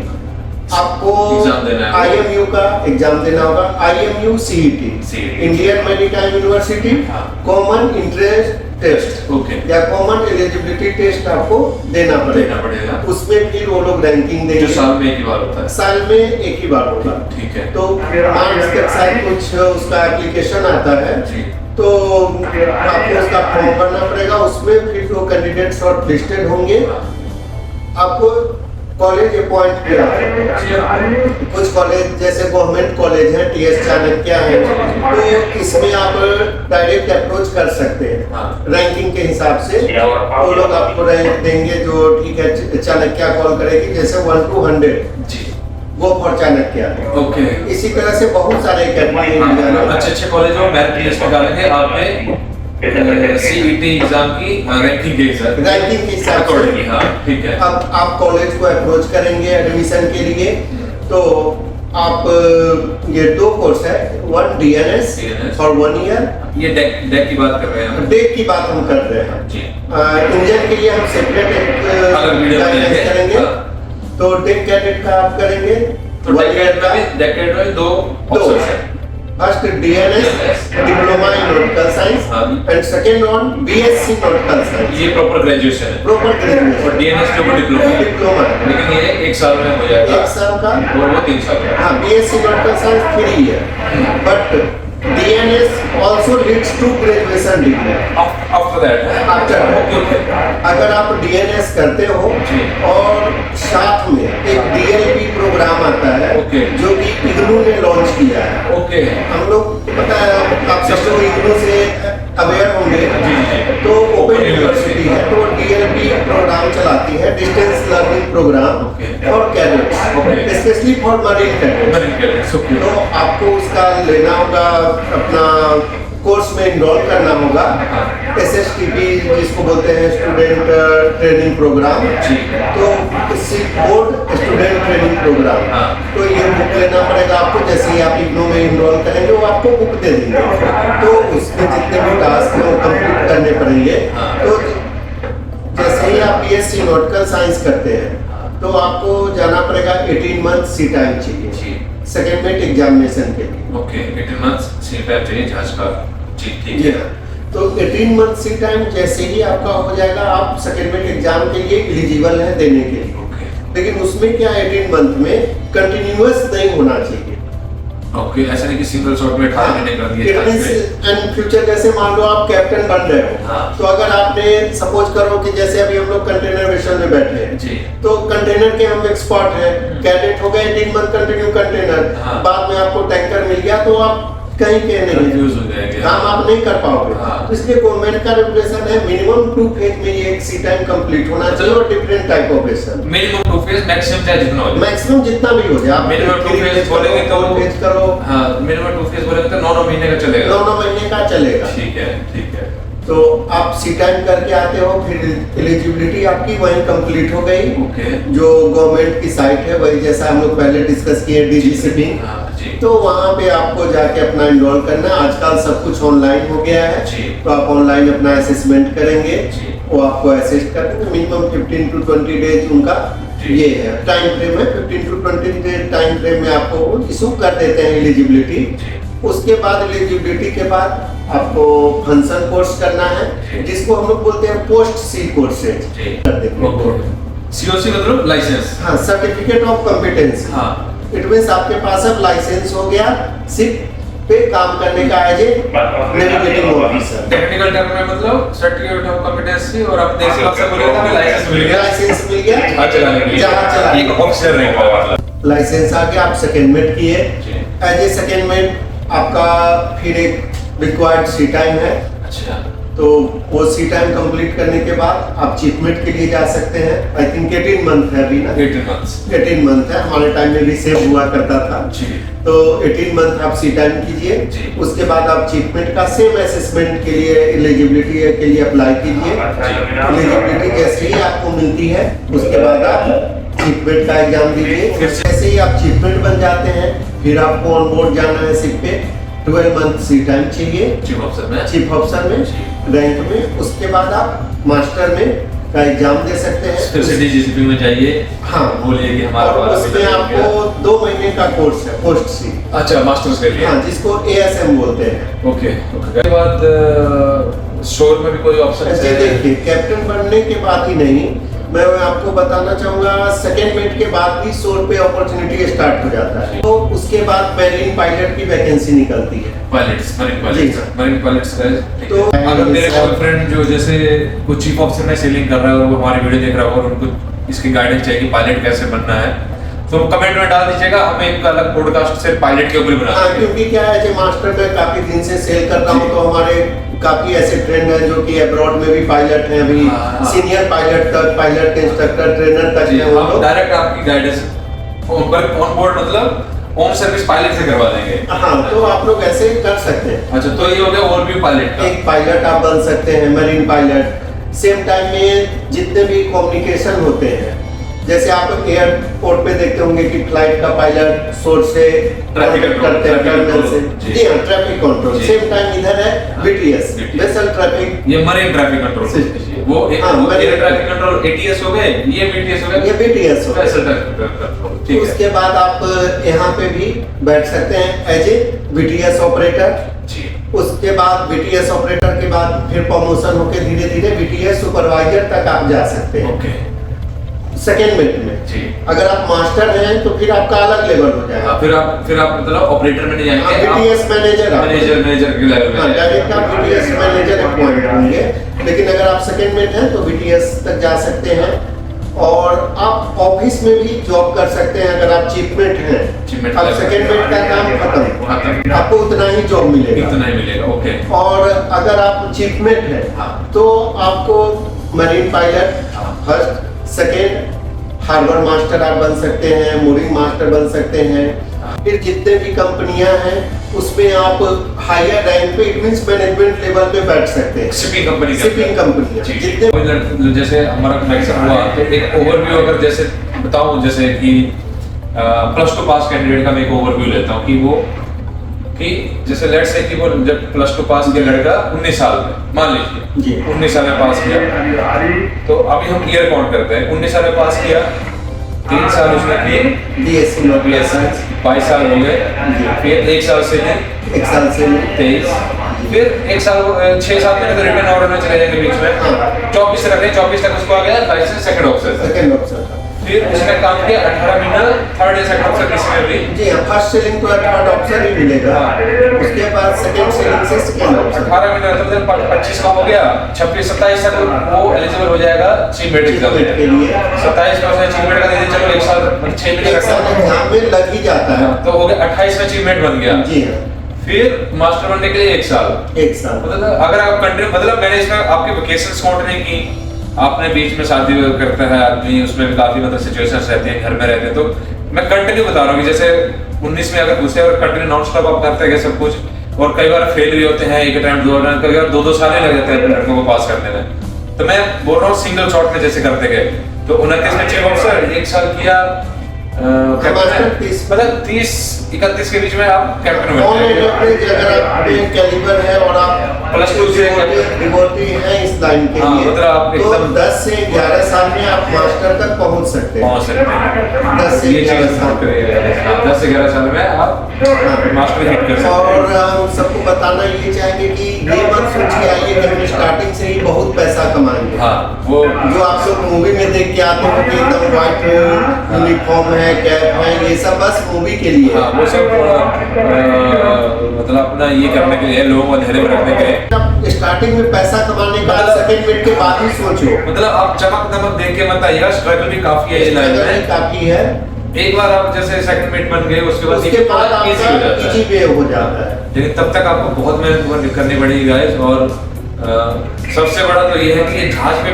आपको एग्जाम देना है। IMU का एग्जाम देना होगा। IMU CET, Indian maritime university हाँ। कॉमन इंट्रेंस टेस्ट ओके या कॉमन एलिजिबिलिटी टेस्ट आपको देना पड़ेगा। उसमें फिर वो लोग रैंकिंग देंगे, जो साल में एक ही बार होता है। साल में एक ही बार होगा। ठीक है। तो मार्क्स के साथ कुछ उसका एप्लीकेशन आता है, जी। तो आपको उसका फॉर्म भरना पड़ेगा। उसमें फिर जो कैंडिडेट शॉर्ट लिस्टेड होंगे आपको कॉलेज अपॉइंट किया। कुछ कॉलेज जैसे गवर्नमेंट कॉलेज है, TS चाणक्य है, तो इसमें आप डायरेक्ट अप्रोच कर सकते हैं रैंकिंग के हिसाब से। वो लोग आपको रैंक देंगे जो ठीक है, चाणक्य कॉल करेगी जैसे 1 to 100 जी, वो फॉर चाणक्य। ओके। इसी तरह से बहुत सारे अकेडमी अच्छे कॉलेज में मेरिट लिस्ट निकालेंगे आपने CET एग्जाम की रैंकिंग के हिसाब से अकॉर्डिंगली। हाँ ठीक है। अब आप कॉलेज को अप्रोच करेंगे एडमिशन के लिए, तो आप ये 2 कोर्स है, 1 DNS और 1 ईयर। ये डेक की बात कर रहे हैं हम। डेक की बात हम कर रहे हैं जी। इंजन के लिए हम सेपरेट एक अलग वीडियो बनाएंगे। करेंगे। तो डेक कैडेट का आप करेंगे तो डेक कैडेट में 2 ऑप्शंस हैं। First DNS diploma in nautical science and second on BSc nautical science. ये प्रॉपर ग्रेजुएशन है। प्रॉपर ग्रेजुएशन और DNS के ऊपर डिप्लोमा, लेकिन ये 1 साल में हो जाएगा। 1 साल का और वो 3 साल का। हाँ, BSc nautical science 3 year, but DNS also leads to graduation degree. After that, After अगर आप DNS करते हो और साथ में एक DLP प्रोग्राम आता है जो कि IGNOU ने लॉन्च किया है। ओके। हम लोग पता है, आप सब लोग IGNOU से अवेयर होंगे। तो ओपन यूनिवर्सिटी है, तो DLP प्रोग्राम चलाती है, distance learning program for cadets, specially for marine cadets. तो आपको उसका लेना होगा, अपना कोर्स में इनरोल करना होगा। SSTP जिसको बोलते हैं, स्टूडेंट ट्रेनिंग प्रोग्राम। तो बोर्ड स्टूडेंट ट्रेनिंग प्रोग्राम, तो ये बुक लेना पड़ेगा आपको। जैसे ही आप IGNOU में इनरोल करेंगे वो आपको बुक दे देंगे, तो उसमें जितने भी टास्क हैं वो कंप्लीट करने पड़ेंगे। तो जैसे ही आप BSc नॉटिकल साइंस करते हैं तो आपको जाना पड़ेगा 18 मंथ सी टाइम चाहिए सेकेंड मेट एग्जामिनेशन के लिए। ओके, 18 मंथ्स सी टाइम चाहिए जहाज का। जी ठीक है। तो 18 मंथ सी टाइम जैसे ही आपका हो जाएगा, आप सेकेंड मेट एग्जाम के लिए एलिजिबल है देने के लिए। लेकिन उसमें क्या 18 मंथ में कंटिन्यूअस नहीं होना चाहिए। ओके, ऐसा नहीं कि सिंगल शॉट में 18 महीने कर दिए। एंड फ्यूचर जैसे मान लो आप कैप्टन बन रहे हो, तो अगर आपने सपोज करो कि जैसे अभी हम लोग कंटेनर वेसल में बैठे हैं जी, तो कंटेनर के हम एक्सपर्ट हैं, कैडेट हो गए 18 मंथ कंटिन्यू कंटेनर, बाद में आपको टैंकर मिल गया तो आप कहीं के नहीं कंफ्यूज हो जाएंगे, काम आप नहीं कर पाओगे। तो इसलिए गवर्नमेंट का रेगुलेशन है मिनिमम 2 फेज में ये एक सी टाइम कंप्लीट होना चाहिए और different type of vessel. Minimum 2 phase, maximum चाहे जितना हो, मैक्सिमम जितना भी हो जाए। आप मिनिमम 2 फेज बोलेंगे तो फेज करो। हां, मिनिमम 2 फेज बोलेंगे तो 9 महीने का चलेगा। 9 महीने का चलेगा। ठीक है, ठीक है। तो आप सी टाइम करके आते हो, फिर एलिजिबिलिटी आपकी वहीं कंप्लीट हो गई। ओके। जो गवर्नमेंट की साइट है वही, जैसा हम लोग पहले डिस्कस किए DGCP, तो वहाँ पे आपको जाके अपना इनरोल करना। आजकल सब कुछ ऑनलाइन हो गया है, तो आप ऑनलाइन अपना असेसमेंट करेंगे वो आपको असिस्ट कर देंगे। मिनिमम 15 to 20 डेज उनका ये है टाइम फ्रेम है। 15 to 20 डेज टाइम फ्रेम में आपको इशू कर देते हैं एलिजिबिलिटी। उसके बाद एलिजिबिलिटी के बाद आपको फंक्शन कोर्स करना है, जिसको हम लोग बोलते हैं पोस्ट सी कोर्सेज कर देंगे। सीओसी मतलब लाइसेंस। हाँ, सर्टिफिकेट ऑफ कॉम्पिटेंसी। हाँ, इट मींस आपके पास अब लाइसेंस हो गया शिप पे काम करने का as a navigating officer. Technical term में मतलब सर्टिफिकेट ऑफ कॉम्पिटेंसी और आप देश का सब बोलेगा हमें लाइसेंस मिल गया। लाइसेंस मिल गया, जहाज चलाने के लिए, जहाज चलाने एक ऑफिसर रहेगा। लाइसेंस आ गया, आप सेकेंडमेंट किए। एज ए सेकेंडमेंट आपका फिर एक रिक्वायर्ड सी टाइम है। अच्छा, तो वो सी टाइम कंप्लीट करने के बाद आप चीफमेंट के लिए जा सकते हैं। आई थिंक 18 मंथ है अभी ना, 18 months 18 मंथ है। हमारे टाइम में रिसेव हुआ करता था जी। तो 18 मंथ आप सी टाइम कीजिए। जी। उसके बाद आप चीफमेंट का सेम असेसमेंट के लिए एलिजिबिलिटी के लिए अप्लाई कीजिए। एलिजिबिलिटी जैसे ही आपको मिलती है उसके बाद आप चीफमेंट का एग्जाम दीजिए। जैसे ही आप चीफमेंट बन जाते हैं फिर आपको ऑन बोर्ड जाना है शिप पे। 12 मंथ सी टाइम चाहिए चीफ ऑफिसर में रैंक में। उसके बाद आप मास्टर में का एग्जाम दे सकते हैं। सिटी जीसीपी में जाइए। हाँ, बोलिए कि हमारा और उसमें आपको 2 महीने का कोर्स है पोस्ट सी। अच्छा, मास्टर्स के लिए। हाँ, जिसको ASM बोलते हैं। ओके। उसके बाद स्टोर में भी कोई ऑप्शन ऐसे है? देखिए, कैप्टन बनने के बाद ही नहीं, मैं आपको बताना चाहूंगा सेकेंडमेंट के बाद भी शोर पे अपॉर्चुनिटी स्टार्ट हो जाता है। तो उसके बाद मैरीन पायलट की वैकेंसी निकलती है। मरीन पायलट्स का। तो अगर मेरे गर्लफ्रेंड जो जैसे कुछ चीफ ऑफिसर में सेलिंग कर रहा है और वो हमारी वीडियो देख रहा है और उनको इसकी गाइडेंस चाहिए कि पायलट कैसे बनना है, तो कमेंट में डाल दीजिएगा। हमें एक अलग पॉडकास्ट सिर्फ पायलट के ऊपर बना हाँ, क्योंकि क्या है कि मास्टर में काफी दिन से सेल कर रहा हूँ, तो हमारे काफी ऐसे ट्रेंड हैं जो कि अब्रॉड में भी पायलट हैं। अभी सीनियर पायलट तक, पायलट के इंस्ट्रक्टर ट्रेनर तक हैं वो लोग। डायरेक्ट आपकी गाइडेंस ऑन बोर्ड मतलब होम सर्विस पायलट से करवा देंगे। हाँ, तो आप लोग ऐसे ही कर सकते हैं। अच्छा, तो ये हो गया ओवरव्यू पायलट का। एक पायलट आप बन सकते हैं, मरीन पायलट। सेम टाइम में जितने भी कम्युनिकेशन होते हैं, जैसे आप एयरपोर्ट पे देखते होंगे कि फ्लाइट का पायलट सोर्स से ट्रैफिक करते हैं, टर्मिनल से। जी। जी हाँ, ट्रैफिक कंट्रोल। सेम टाइम इधर है BTS, वेसल ट्रैफिक। ये मरीन ट्रैफिक कंट्रोल। वो एक एयर ट्रैफिक कंट्रोल ATS हो गए, ये BTS हो गए, ये BTS हो गए। Vessel traffic control. ठीक है। उसके बाद आप यहाँ पे भी बैठ सकते हैं एज ए BTS ऑपरेटर। जी। उसके बाद BTS ऑपरेटर के बाद फिर प्रमोशन होकर धीरे धीरे BTS सुपरवाइजर तक आप जा सकते हैं ओके। सेकेंडमेंट में। जी। अगर आप मास्टर हैं तो फिर आपका अलग लेवल हो जाएगा। फिर आप मतलब ऑपरेटर में नहीं जाएंगे, BTS मैनेजर मैनेजर के लेवल में डायरेक्ट आप BTS मैनेजर अपॉइंट होंगे। लेकिन अगर आप सेकेंडमेंट हैं तो BTS तक जा सकते हैं। और आप ऑफिस में भी जॉब कर सकते हैं अगर आप चीफमेट हैं। अब सेकेंडमेंट का काम खत्म, आपको उतना ही जॉब मिलेगा। इतना ही मिलेगा। ओके। और अगर आप चीफमेट हैं तो आपको marine pilot first, second harbour master आप बन सकते हैं, मूरिंग मास्टर बन सकते हैं। फिर जितने भी कंपनियां हैं उसमें आप हायर रैंक पे, इट मींस मैनेजमेंट लेवल पे बैठ सकते हैं। शिपिंग कंपनी जितने जैसे हमारा कनेक्शन हुआ तो एक ओवरव्यू अगर जैसे बताऊं, जैसे कि +2 पास कैंडिडेट का मैं एक ओवरव्यू लेता हूं कि वो कि जैसे लेट्स से कि वो जब +2 पास किया लड़का 19 साल में, मान लीजिए जी 19 साल में पास किया, तो अभी हम ईयर काउंट करते हैं। 19 साल में पास किया, 3 साल उसने किए BSc 22 साल हो गए, फिर 1 साल से 23, फिर 1 साल 6 साल में रिटर्न ऑर्डर में चले जाएंगे बीच में। 24 से रखें, 24 तक उसको आ गया लाइसेंस सेकंड ऑफिसर। फिर उसने काम किया 18 महीना थर्ड या सेकंड ऑफिसर इसमें भी। जी हाँ, फर्स्ट सेलिंग तो थर्ड ऑफिसर ही मिलेगा। उसके बाद सेकंड सेलिंग से सेकंड ऑफिसर। 18 महीना मतलब 25 का हो गया, 26-27 तक वो एलिजिबल हो जाएगा चीफमेट एग्जाम के लिए। 27 में उसने चीफमेट का दे दिया, चलो 1 साल 6 महीने एक साल एग्जाम में लग ही जाता है। तो हो गया 28 में चीफमेट बन गया। जी हाँ, फिर मास्टर बनने के लिए 1 साल। मतलब अगर आप कंटिन्यू, मतलब मैंने इसमें आपके वेकेशंस काउंट नहीं की, आपने बीच में शादी करता है आदमी, उसमें भी काफी मतलब सिचुएशंस रहती हैं, घर में रहते हैं, तो मैं कंटिन्यू बता रहा हूँ कि जैसे 19 में अगर घुसे और कंटिन्यू नॉन स्टॉप आप करते हैं सब कुछ, और कई बार फेल भी होते हैं, 1 अटेम्प्ट 2 अटेम्प्ट, कई बार 2-2 साल ही लग जाते हैं लड़कों को पास करने में। तो मैं बोल रहा हूँ सिंगल शॉट में जैसे करते गए, तो 29 में चीफ ऑफिसर 1 साल किया, मास्टर 30 मतलब 30-31 के बीच में आप कैप्टन ऑन बन एंड जाएंगे। एवरेज अगर आप में कैलिबर है और आप +2 से डिवोटी हैं इस लाइन के हाँ, लिए, मतलब आप तो एकदम 10 से 11 साल में आप मास्टर तक पहुंच सकते हैं। पहुंच सकते हैं। 10 से ये 11 चीज साल नोट करिएगा, 10 से 11 साल में आप मास्टर हिट कर सकते हैं। और हम सबको बताना ये चाहेंगे कि ये मत सोचिए आइए कि हम स्टार्टिंग से ही बहुत पैसा कमाएंगे। हाँ, वो जो आप लोग मूवी में देख के आते हो कि एकदम व्हाइट यूनिफॉर्म है, कैप है, ये सब बस मूवी के लिए है। हाँ, वो सब मतलब अपना ये करने के लिए, लोगों को अंधेरे में रखने के लिए। आप स्टार्टिंग में पैसा कमाने का मतलब- सेकंड मिनट के बाद ही सोचो। मतलब आप चमक दमक देख के मत आइएगा, स्ट्रगल भी काफी है इस लाइन स्ट्रगल में। काफी है। एक बार आप जैसे सेकंड मिनट बन गए, उसके बाद उसके बाद इजी हो आपका जाता इजी है। वे हो जाता है। लेकिन तब तक आपको बहुत मेहनत करनी पड़ेगी गाइस। और सबसे बड़ा तो ये है कि ये जहाज पे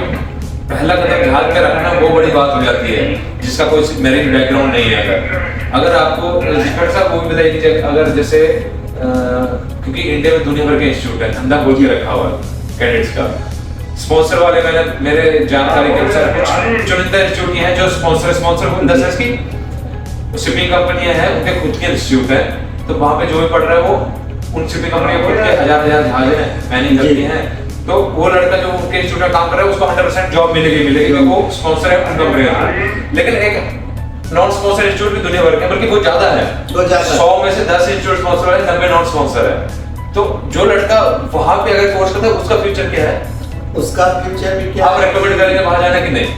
पहला कदम जहाज पे रखना वो बड़ी बात हो जाती है, जिसका कोई मेरिट बैकग्राउंड नहीं है। अगर आपको जिक्र साहब वो भी बताइए कि अगर जैसे क्योंकि इंडिया में दुनिया भर के इंस्टीट्यूट है, धंधा खोल के रखा हुआ है कैडेट्स का। स्पॉन्सर वाले मैंने मेरे जानकारी के अनुसार कुछ चुनिंदा इंस्टीट्यूट हैं जो स्पॉन्सर इन द सेंस की शिपिंग कंपनियां हैं, उनके खुद के इंस्टीट्यूट है। तो वहाँ पे जो भी पढ़ रहा है वो उन शिपिंग कंपनियों खुद के हजार जहाज हैं, मैनेज करती हैं। तो वो लड़का जो उनके इंस्टीट्यूट में काम कर रहा है उसको 100% जॉब मिलेगी क्योंकि वो स्पॉन्सर है उन कंपनियों का। लेकिन एक नॉन स्पॉन्सर इंस्टीट्यूट भी दुनिया भर के, बल्कि वो ज्यादा है, 100 में से 10 इंस्टीट्यूट स्पॉन्सर है, 90 नॉन स्पॉन्सर है। तो जो लड़का वहां पे अगर कोर्स करता है उसका फ्यूचर क्या है, उसका फ्यूचर भी क्या आप रेकमेंड करेंगे वहां जाना कि नहीं?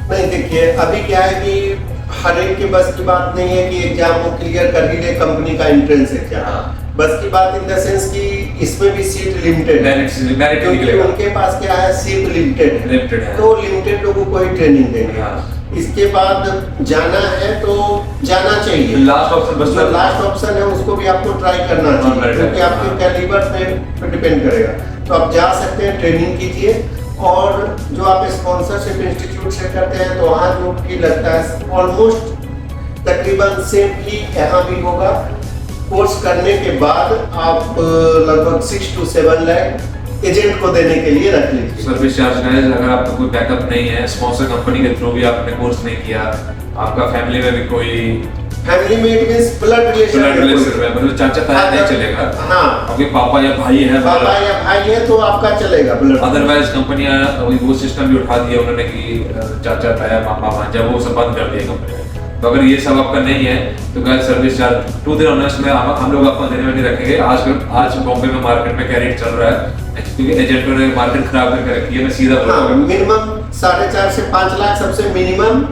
नहीं, देखिए अभी क्या है कि हर एक के बस की बात नहीं है कि एग्जाम वो क्लियर कर ही ले, कंपनी का एंट्रेंस एग्जाम। बस की बात इन द सेंस कि इसमें भी सीट लिमिटेड है, मेरिट क्योंकि निकलेगा, उनके पास क्या है, सीट लिमिटेड लिमिटेड है। तो लिमिटेड लोगों को ही ट्रेनिंग देंगे। हाँ। इसके बाद जाना है तो जाना चाहिए। लास्ट ऑप्शन बस जो लास्ट ऑप्शन है उसको भी आपको ट्राई करना चाहिए, merit क्योंकि है। आपके कैलिबर पे डिपेंड करेगा। तो आप जा सकते हैं, ट्रेनिंग कीजिए। और जो आप स्पॉन्सरशिप इंस्टीट्यूट से करते हैं तो वहाँ जो भी लगता है ऑलमोस्ट तकरीबन सेम ही यहाँ भी होगा। कोर्स करने के बाद आप लगभग 6 to 7 लाख एजेंट को देने के लिए रख लीजिए। सर्विस चार्ज गाइस, अगर आपका कोई बैकअप नहीं है, स्पॉन्सर कंपनी के थ्रू भी आपने कोर्स नहीं किया, आपका फैमिली में भी कोई फैमिली में इट मींस ब्लड रिलेशन है, मतलब चाचा ताया नहीं चलेगा। हाँ, आपके पापा या भाई है, पापा या भाई है तो आपका चलेगा ब्लड। अदरवाइज कंपनियां वो सिस्टम भी उठा दिया उन्होंने कि चाचा ताया मामा भांजा वो सब बंद कर दिया कंपनी। तो अगर ये सब आपका नहीं है तो guys service charge to the honest में हम लोग आपको देने में नहीं रखेंगे। आज बॉम्बे में मार्केट में क्या रेट चल रहा है, क्योंकि एजेंटों ने मार्केट खराब करके रखी है, मैं सीधा बोल रहा हाँ, हूँ। मिनिमम 4.5 से 5 लाख सबसे मिनिमम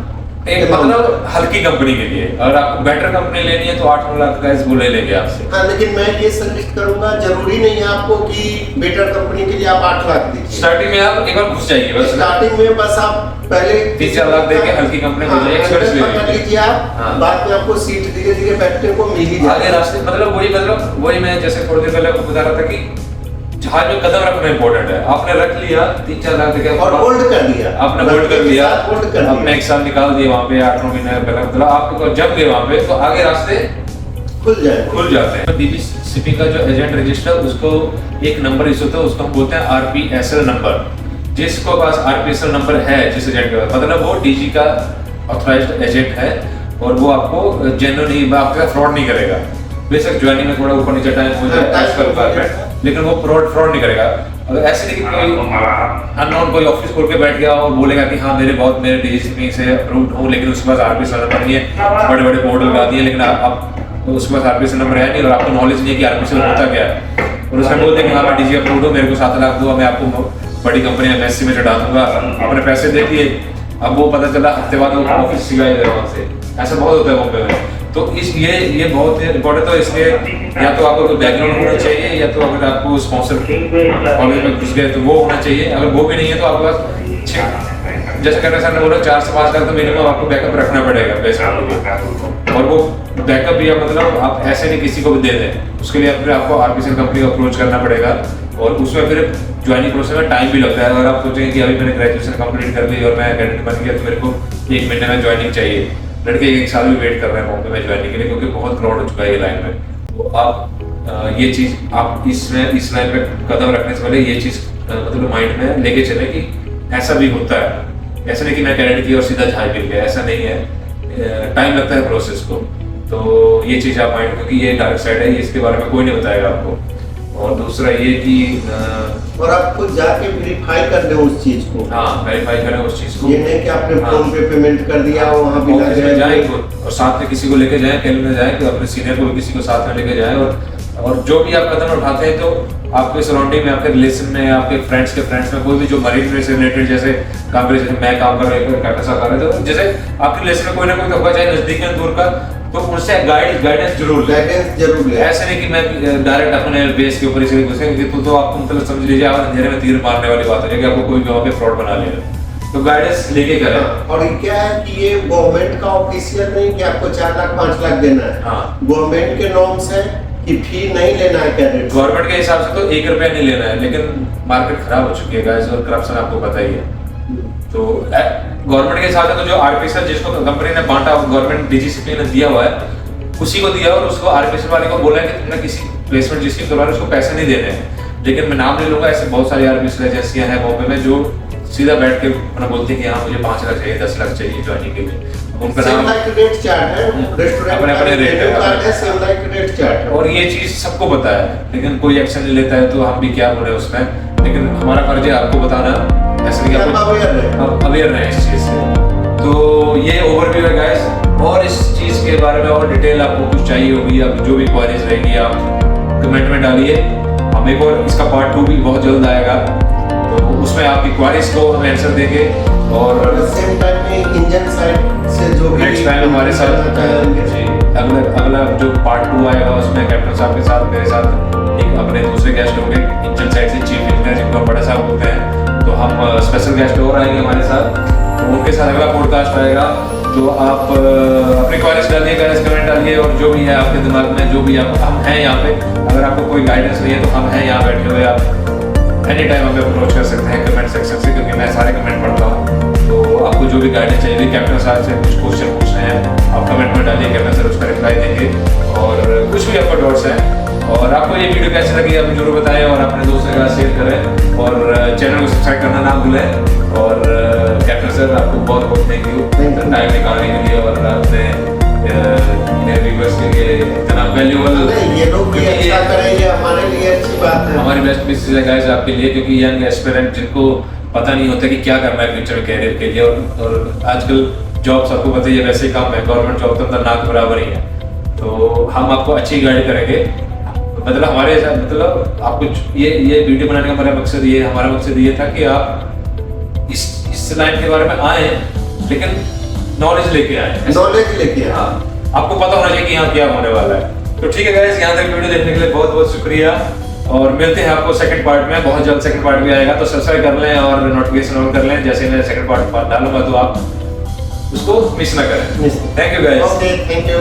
एक मतलब हल्की कंपनी के लिए, अगर आपको बेटर कंपनी लेनी है तो 8-9 लाख का वो ले लेंगे आपसे। हाँ, लेकिन मैं ये सजेस्ट करूंगा, जरूरी नहीं है आपको कि बेटर कंपनी के लिए आप 8 लाख दीजिए। स्टार्टिंग में आप एक बार घुस जाइए बस, स्टार्टिंग में बस आप पहले 3-4 लाख देके हल्की कंपनी हो जाए, एक्सपीरियंस ले कर लीजिए। लीजिए आप। हाँ। बाद में आपको सीट धीरे धीरे बैठने को मिल ही आगे जाएगी। रास्ते मतलब वही मैं जैसे थोड़ी देर पहले आपको बता रहा था कि जहाज में कदम रखना इंपॉर्टेंट है। आपने रख लिया 3-4 लाख देके और होल्ड कर दिया, आपने होल्ड कर लिया, होल्ड कर आपने दिया, 1 साल निकाल दिया वहाँ पे 8-9 महीने पहले, मतलब आपको जब गए वहाँ पे तो आगे रास्ते खुल जाए। खुल जाते हैं। डीबी शिपिंग का जो एजेंट रजिस्टर उसको एक नंबर इशू होता है, उसको हम बोलते हैं RPSL नंबर। जिसको पास RPSL नंबर है जिस एजेंट के पास, मतलब वो डीजी का ऑथराइज्ड एजेंट है और वो आपको जेन्युइन ही आपके फ्रॉड नहीं करेगा। बेशक ज्वाइनिंग में थोड़ा ऊपर नीचे टाइम हो जाए एज पर रिक्वायरमेंट, लेकिन वो फ्रॉड नहीं करेगा। अगर ऐसे नहीं कि कोई अननोन कोई ऑफिस खोल के बैठ गया और बोलेगा कि हाँ मेरे डीजी शिपिंग से अप्रूव्ड हूँ, लेकिन उसके पास RPSL नंबर नहीं है, बड़े बड़े बोर्ड लगा दिए, लेकिन आप तो उसके पास RPSL नंबर है नहीं और आपको नॉलेज नहीं है कि RPSL होता क्या है, और उसमें बोलते हैं कि हाँ मैं डीजी अप्रूव्ड हूँ, मेरे को 7 लाख दो, मैं आपको बड़ी कंपनी MSC में चढ़ा दूंगा, अपने पैसे दे दिए। अब वो पता चला हफ्ते बाद वो ऑफिस सिखाई दे वहाँ से, ऐसा बहुत होता है बॉम्बे में। तो इस ये बहुत इम्पोर्टेंट है। इसलिए या तो आपको कोई बैकग्राउंड होना चाहिए, या तो अगर आपको स्पॉन्सर कॉलेज में घुस गए तो वो होना चाहिए। अगर वो भी नहीं है तो आपके पास जैसे कहना सर ने बोला 4 से 5 लाख तो मिनिमम आपको बैकअप रखना पड़ेगा पैसे, और वो बैकअप भी मतलब आप ऐसे नहीं किसी को भी दे दें, उसके लिए फिर आपको RPSL कंपनी को अप्रोच करना पड़ेगा और उसमें फिर ज्वाइनिंग प्रोसेस में टाइम भी लगता है। अगर आप सोचेंगे कि अभी मैंने ग्रेजुएशन कंप्लीट कर ली और मैं कैडेट बन गया तो मेरे को 1 महीने में ज्वाइनिंग चाहिए, लड़के 1 साल भी वेट कर रहे हैं बॉम्बे में ज्वाइनिंग के लिए, क्योंकि बहुत क्राउड हो चुका है ये लाइन में। तो आप ये चीज़ आप इस लाइन पे कदम रखने से पहले ये चीज़ मतलब माइंड में लेके चले कि ऐसा भी होता है। ऐसा नहीं कि मैं कैडेट की और सीधा जहाज मिल गया, ऐसा नहीं है। टाइम लगता है प्रोसेस को। तो ये चीज़ आप माइंड, क्योंकि ये डार्क साइड है, इसके बारे में कोई नहीं बताएगा आपको। और दूसरा ये कि और आपको जाके वेरीफाई कर दे उस चीज को। हाँ, वेरीफाई करें उस चीज़ को। ये नहीं कि आपने हाँ। फोन पे पेमेंट कर दिया, वहाँ भी ऑफिस में जाएं और साथ में किसी को लेके जाएं, कैबिन में जाएं, कि अपने सीनियर को किसी को साथ में लेके जाएं। और जो भी आप कदम उठाते हैं, तो आपके सराउंडिंग में, आपके रिलेशन में, आपके फ्रेंड्स में कोई भी जो मरीन से रिलेटेड, जैसे काम पे, जैसे मैं काम कर रहा हूँ, कैप्टन साहब कर रहे थे, तो जैसे आपके रिलेशन में कोई ना कोई होगा, चाहे नजदीक या दूर का, तो उनसे गाइडेंस जरूर ले। ऐसे नहीं कि मैं डायरेक्ट अपने बेस के ऊपर इसे घुसे, तो आपको मतलब समझ लीजिए आप अंधेरे में तीर मारने वाली बात हो जाएगी, आपको कोई भी वहाँ पे फ्रॉड बना लेगा। तो गाइडेंस लेके करें। और क्या है कि ये गवर्नमेंट का ऑफिशियल नहीं कि आपको 4 लाख 5 लाख देना है। हाँ। गवर्नमेंट के नॉर्म्स है कि फी नहीं लेना है कैडेट। गवर्नमेंट के हिसाब से तो 1 रुपया नहीं लेना है, लेकिन मार्केट खराब हो चुकी है गाइस, और करप्शन आपको पता ही है। तो गवर्नमेंट के हिसाब से तो जो आरपीएसएल जिसको कंपनी ने बांटा, गवर्नमेंट डीजीसीपी ने दिया हुआ है, उसी को दिया, और उसको आरपीएसएल वाले को बोला है कि तुमने किसी प्लेसमेंट जिसकी करवा रहे उसको पैसे नहीं देने हैं। लेकिन मैं नाम ले लूंगा, ऐसे बहुत सारी आरपीएसएल एजेंसियां हैं बॉम्बे में जो सीधा बैठ के अपना बोलती है कि हाँ मुझे 5 लाख चाहिए, 10 लाख चाहिए ज्वाइनिंग के लिए। उनका नाम रेट चार्ट है, रेस्टोरेंट अपने रेट है, सेम लाइक रेट चार्ट। और ये चीज सबको पता है, लेकिन कोई एक्शन नहीं लेता है, तो हम भी क्या बोले उसमें। लेकिन हमारा फर्ज है आपको बताना, ऐसे नहीं कि आप अवेयर रहे इस चीज से। तो ये ओवरव्यू है गाइस, और इस चीज के बारे में और डिटेल आपको कुछ चाहिए होगी, आप जो भी क्वेरीज रहेगी आप कमेंट में डालिए। हम एक और इसका पार्ट 2 भी बहुत जल्द आएगा, तो उसमें आपकी क्वेरीज को हम आंसर देंगे। और सेम टाइम में इंजन साइड से जो भी नेक्स्ट टाइम हमारे साथ जी अगला जो पार्ट 2 आएगा, उसमें कैप्टन साहब के साथ, मेरे साथ एक अपने दूसरे गेस्ट होंगे इंजन साइड से, चीफ इंजीनियर जिनको हम बड़ा साहब बोलते हैं। तो हम स्पेशल गेस्ट और आएंगे हमारे साथ, तो उनके साथ अगला पॉडकास्ट आएगा। तो आप अपने क्वेरीज डालिएगा, कमेंट डालिए, और जो भी है आपके दिमाग में, जो भी आप, हम हैं यहाँ पे। अगर आपको कोई गाइडेंस नहीं है तो हम हैं यहाँ बैठे हुए, आप एनी टाइम हमें अप्रोच कर सकते हैं कमेंट सेक्शन से, क्योंकि मैं सारे कमेंट पढ़ता हूँ। तो आपको जो भी गाइडेंस चाहिए, कैप्टन साहब से कुछ क्वेश्चन पूछने हैं, आप कमेंट में डालिए, कैप्टन सर उसका रिप्लाई देंगे। और कुछ भी आपका डाउट्स हैं, और आपको ये वीडियो कैसी लगी आप जरूर बताएं, और अपने दोस्तों के साथ शेयर करें, और चैनल को सब्सक्राइब करना ना भूलें। और कैप्टन सर आपको बहुत बहुत थैंक यू टाइम निकालने के लिए, और अपने मेरे व्यूअर्स के लिए इतना वैल्यूएबल। ये लोग भी अच्छा करेंगे, हमारे लिए अच्छी बात है। हमारी बेस्ट विशेस है गाइस आपके लिए, क्योंकि यंग एस्पिरेंट जिनको पता नहीं होता कि क्या करना है फ्यूचर कैरियर के लिए, और आजकल जॉब्स आपको पता ही है वैसे ही काम है, गवर्नमेंट जॉब तो अंदर नाक बराबर ही है। तो हम आपको अच्छी गाइड करेंगे, मतलब हमारे साथ, मतलब आपको ये वीडियो बनाने का हमारा मकसद ये था कि आप इस लाइन के बारे में आए, लेकिन नॉलेज लेके आए। हाँ, आपको पता होना चाहिए कि यहाँ क्या होने वाला है। तो ठीक है गाइस, यहाँ तक वीडियो देखने के लिए बहुत बहुत शुक्रिया, और मिलते हैं आपको सेकंड पार्ट में। बहुत जल्द सेकंड पार्ट भी आएगा, तो सब्सक्राइब कर लें और नोटिफिकेशन ऑन कर लें। जैसे मैं सेकंड पार्ट डालूंगा तो आप उसको मिस ना करें। Thank you guys. Okay, thank you.